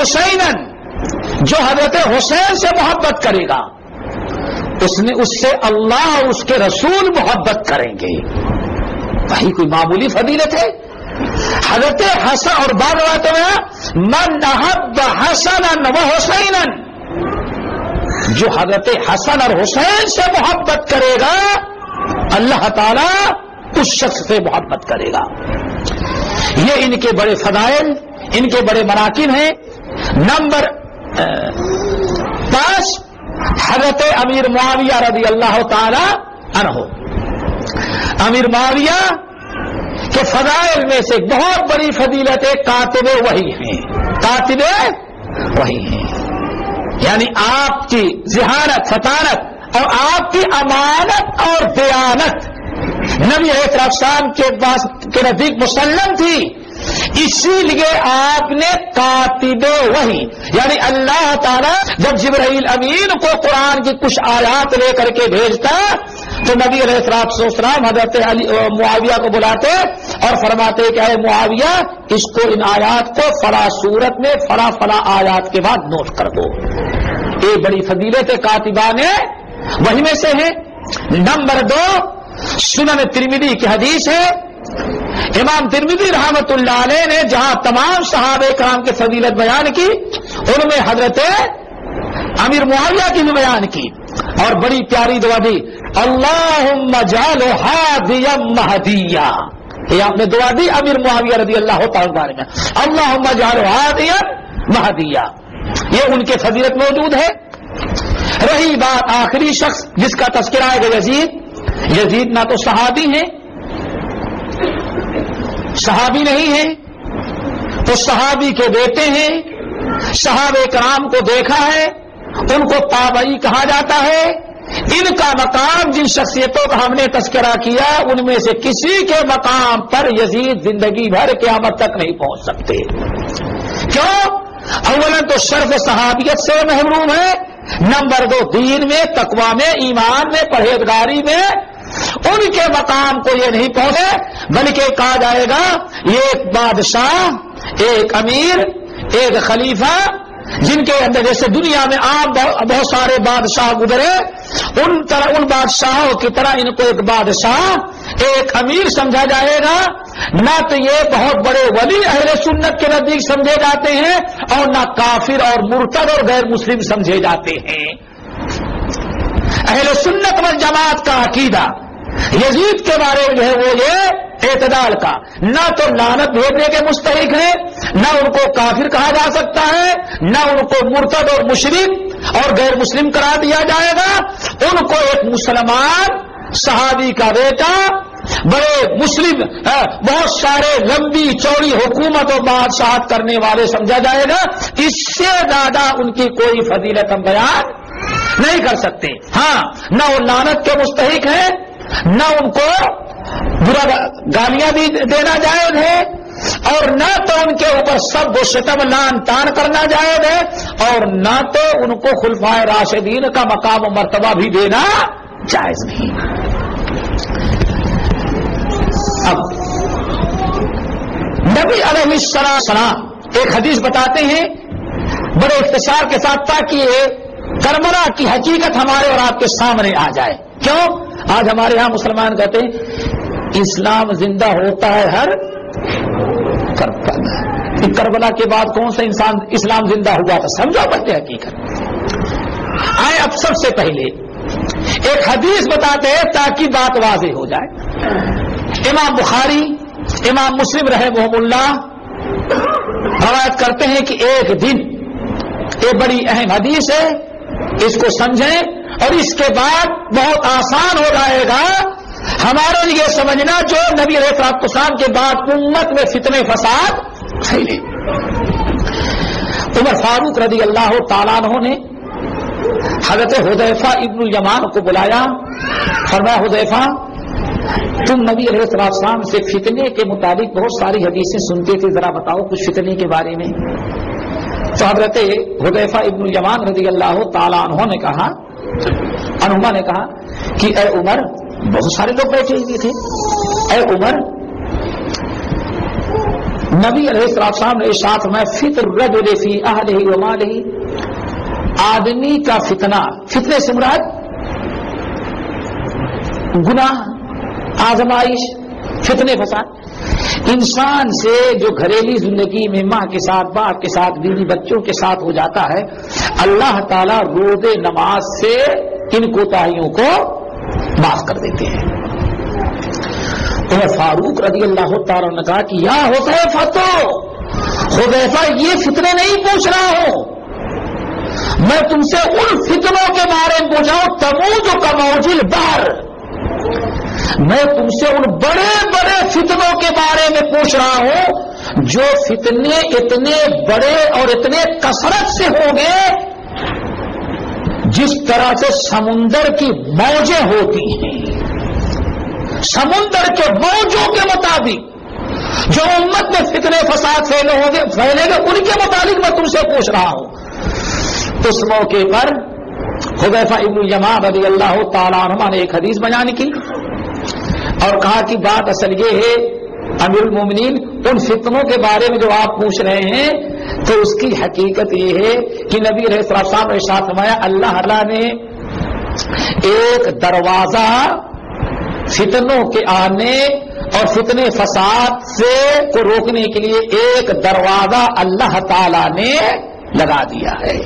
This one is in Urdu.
حسینا، جو حضرت حسین سے محبت کرے گا اس سے اللہ اور اس کے رسول محبت کریں گے. وہی کوئی معمولی فضیلت ہے؟ حضرت حسن اور بعض روایتوں میں من احب حسنا و حسینا، جو حضرت حسن اور حسین سے محبت کرے گا اللہ تعالی اس شخص سے محبت کرے گا. یہ ان کے بڑے فضائل، ان کے بڑے مناقب ہیں. نمبر 5 حضرت امیر معاویہ رضی اللہ تعالی عنہ. امیر معاویہ کے فضائل میں سے بہت بڑی فضیلت کاتب وحی ہیں. کاتب وحی ہیں، یعنی آپ کی ذہانت، فطانت اور آپ کی امانت اور دیانت نبی علیہ السلام کے نزدیک مسلم تھی. اسی لیے آپ نے کاتب وحی، یعنی اللہ تعالیٰ جب جبرائیل امین کو قرآن کی کچھ آیات لے کر کے بھیجتا تو نبی علیہ السلام حضرت معاویہ کو بلاتے اور فرماتے کہ اے معاویہ اس کو، ان آیات کو فلاں صورت میں فلاں فلاں آیات کے بعد نوٹ کر دو. یہ بڑی فضیلت کاتبان وحی میں سے ہے. نمبر 2 سنن ترمذی کی حدیث ہے. امام ترمذی رحمت اللہ علیہ نے جہاں تمام صحابہ کرام کی فضیلت بیان کی ان میں حضرت امیر معاویہ کی بھی بیان کی اور بڑی پیاری دعا دی، اللہم اجعلہ ہادیا مہدیا. یہ آپ نے دعا دی امیر معاویہ رضی اللہ تعالی بارے میں، اللہم اجعلہ ہادیا مہدیا. یہ ان کے فضیلت موجود ہے. رہی بات آخری شخص جس کا تذکرہ ہے یزید نہ تو صحابی ہیں، صحابی نہیں ہیں، تو صحابی کے بیٹے ہیں. صحابہ کرام کو دیکھا ہے، ان کو تابعی کہا جاتا ہے. ان کا مقام جن شخصیتوں کا ہم نے تذکرہ کیا ان میں سے کسی کے مقام پر یزید زندگی بھر قیامت تک نہیں پہنچ سکتے. کیوں؟ اولا تو شرف صحابیت سے محروم ہے. نمبر 2 دین میں، تقوی میں، ایمان میں، پرہیزگاری میں ان کے مقام کو یہ نہیں پہنچے، بلکہ کہا جائے گا یہ ایک بادشاہ، ایک امیر، ایک خلیفہ جن کے اندر جیسے دنیا میں عام بہت سارے بادشاہ گزرے ان بادشاہوں کی طرح ان کو ایک بادشاہ، ایک امیر سمجھا جائے گا. نہ تو یہ بہت بڑے ولی اہل سنت کے نزدیک سمجھے جاتے ہیں اور نہ کافر اور مرتد اور غیر مسلم سمجھے جاتے ہیں. اہل سنت والجماعت کا عقیدہ یزید کے بارے میں ہے وہ یہ اعتدال کا، نہ تو لعنت بھیجنے کے مستحق ہیں، نہ ان کو کافر کہا جا سکتا ہے، نہ ان کو مرتد اور مشرک اور غیر مسلم قرار دیا جائے گا. ان کو ایک مسلمان صحابی کا بیٹا، بڑے مسلم، بہت سارے لمبی چوڑی حکومت اور بادشاہت کرنے والے سمجھا جائے گا. اس سے زیادہ ان کی کوئی فضیلت ہم بیان نہیں کر سکتے. ہاں، نہ وہ لعنت کے مستحق ہیں، نہ ان کو برا گالیاں بھی دینا جائز ہے، اور نہ تو ان کے اوپر سب و شتم لعن طعن کرنا جائز ہے، اور نہ تو ان کو خلفائے راشدین کا مقام و مرتبہ بھی دینا جائز نہیں. اب نبی علیہ السلام ایک حدیث بتاتے ہیں بڑے اختصار کے ساتھ تاکہ کربلا کی حقیقت ہمارے اور آپ کے سامنے آ جائے. کیوں؟ آج ہمارے ہاں مسلمان کہتے ہیں اسلام زندہ ہوتا ہے ہر کربلا کے بعد کون سا انسان اسلام زندہ ہوا تھا؟ سمجھو پہلے حقیقت. آئے اب سب سے پہلے ایک حدیث بتاتے ہیں تاکہ بات واضح ہو جائے. امام بخاری، امام مسلم رحمہم اللہ روایت کرتے ہیں کہ ایک دن، یہ بڑی اہم حدیث ہے، اس کو سمجھیں اور اس کے بعد بہت آسان ہو جائے گا ہمارے لیے سمجھنا جو نبی علیہ السلام کے بعد امت میں فتنے فساد پھیلے. عمر فاروق رضی اللہ تعالیٰ عنہ نے حضرت حذیفہ ابن الیمان کو بلایا، فرمایا حذیفہ تم نبی علیہ السلام سے فتنے کے متعلق بہت ساری حدیثیں سنتے تھے، ذرا بتاؤ کچھ فتنے کے بارے میں. تو حضرت حذیفہ ابن الیمان رضی اللہ تعالیٰ عنہ نے کہا کہ اے عمر، بہت سارے لوگ بیٹھے ہوئے تھے، اے عمر نبی علیہ السلام نے ارشاد فرمایا فطر الرجل فی اہلہ و مالہ، آدمی کا فتنہ، فتنے سے مراد گناہ، آزمائش، فتنے فساد، انسان سے جو گھریلو زندگی میں ماں کے ساتھ، باپ کے ساتھ، بیوی بچوں کے ساتھ ہو جاتا ہے، اللہ تعالیٰ روزے نماز سے ان کوتاہیوں کو معاف کر دیتے ہیں۔ عمر فاروق رضی اللہ تعالیٰ نے کہا کہ یا حذیفہ، تو حذیفہ یہ فتنے نہیں پوچھ رہا ہوں، میں تم سے ان فتنوں کے بارے میں پوچھا ہوں تموج کا موجل بحر، میں تم سے ان بڑے بڑے فتنوں کے بارے میں پوچھ رہا ہوں جو فتنے اتنے بڑے اور اتنے کثرت سے ہوں گے جس طرح سے سمندر کی موجیں ہوتی ہیں، سمندر کے موجوں کے مطابق جو امت میں فتنے فساد پھیلے گے ان کے متعلق میں تم سے پوچھ رہا ہوں۔ اس موقع پر حذیفہ ابن یمان رضی اللہ تعالیٰ عنہ نے ایک حدیث بیان کی اور کہا کہ بات اصل یہ ہے امیر المومنین، ان فتنوں کے بارے میں جو آپ پوچھ رہے ہیں تو اس کی حقیقت یہ ہے کہ نبی علیہ السلام نے ارشاد فرمایا اللہ تعالیٰ نے ایک دروازہ فتنوں کے آنے اور فتنے فساد سے کو روکنے کے لیے ایک دروازہ اللہ تعالیٰ نے لگا دیا ہے۔